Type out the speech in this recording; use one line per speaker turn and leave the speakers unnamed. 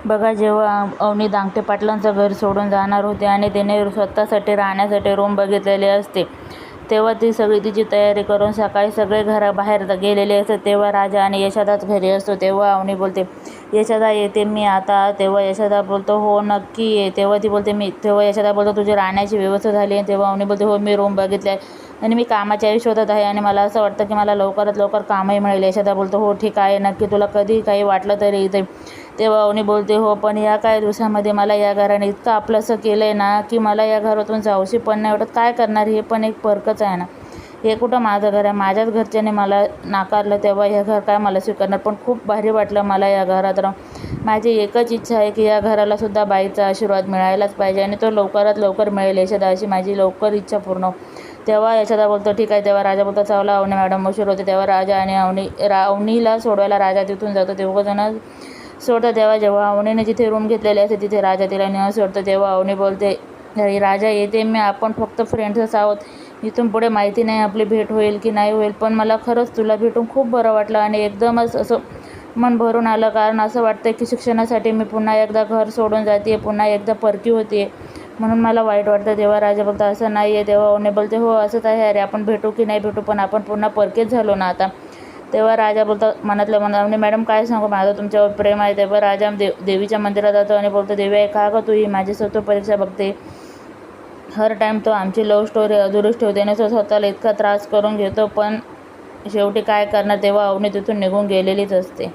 बघा, जेव्हा अवनी दांगटे पाटलांचं घर सोडून जाणार होते आणि तिने स्वतःसाठी राहण्यासाठी रूम बघितलेली असते, तेव्हा ती सगळी तिची तयारी करून सकाळी सगळे घराबाहेर गेलेले असतात. तेव्हा राजा आणि यशोदाच घरी असतो. तेव्हा अवनी बोलते, यशोदा येते मी आता. तेव्हा यशोदा बोलतो, हो नक्की ये. तेव्हा ती बोलते तेव्हा यशोदा बोलतो, तुझी राहण्याची व्यवस्था झाली आहे. तेव्हा अवनी बोलते, हो मी रूम बघितले आणि मी कामाच्या शोधात आहे आणि मला असं वाटतं की मला लवकरात लवकर कामही मिळेल. यशोदा बोलतो, हो ठीक आहे, नक्की तुला कधी काही वाटलं तरी इथे. तेव्हा अवनी बोलते, हो पण या काही दिवसामध्ये मला या घराने इतकं आपलंसं केलं आहे ना की मला या घरातून जाऊशी पण नाही वाटत. काय करणार, हे पण एक फरकच आहे ना. हे कुठं माझं घर आहे, माझ्याच घरच्याने मला नाकारलं, तेव्हा हे घर काय मला स्वीकारणार. पण खूप भारी वाटलं मला या घरात राहून. माझी एकच इच्छा आहे की या घरालासुद्धा बाईचा आशीर्वाद मिळायलाच पाहिजे आणि तो लवकरात लवकर मिळेल. यशोदा अशी माझी लवकर इच्छा पूर्ण हो. तेव्हा यशोदा बोलतो, ठीक आहे. तेव्हा राजा बोलतो, चला अवनी मॅडम उशीर होते. तेव्हा राजा आणि अवनीला सोडवायला राजा तिथून जातो. तेव्हा जण सोडतं. तेव्हा जेव्हा अवनीने जिथे रूम घेतलेली असते तिथे राजा तिला न सोडतं. तेव्हा अवनी बोलते, राजा येते मी, आपण फक्त फ्रेंड्सच आहोत. इथून पुढे माहिती नाही आपली भेट होईल की नाही होईल, पण मला खरंच तुला भेटून खूप बरं वाटलं आणि एकदमच असं मन भरून आलं. कारण असं वाटतं की शिक्षणासाठी मी पुन्हा एकदा घर सोडून जाते, पुन्हा एकदा परकी होते, म्हणून मला वाईट वाटतं. तेव्हा राजा बोलतो, असं नाही आहे. तेव्हा अवनी बोलते, हो असंच आहे अरे, आपण भेटू की नाही भेटू, पण आपण पुन्हा परकेच झालो ना आता. तेव्हा राजा बोलतो मनातल्या मनात, अवनी मॅडम काय सांगू, माझं तुमच्यावर प्रेम आहे. तेव्हा राजा देवीच्या मंदिरात जातो आणि बोलतो, देवी आहे का गं तू, ही माझी स्वतः परीक्षा बघते. हर टाईम तो आमची लव्ह स्टोरी अधुरीच ठेवते आणि तो स्वतःला इतका त्रास करून घेतो, पण शेवटी काय करणार. तेव्हा अवनी तिथून निघून गेलेलीच असते.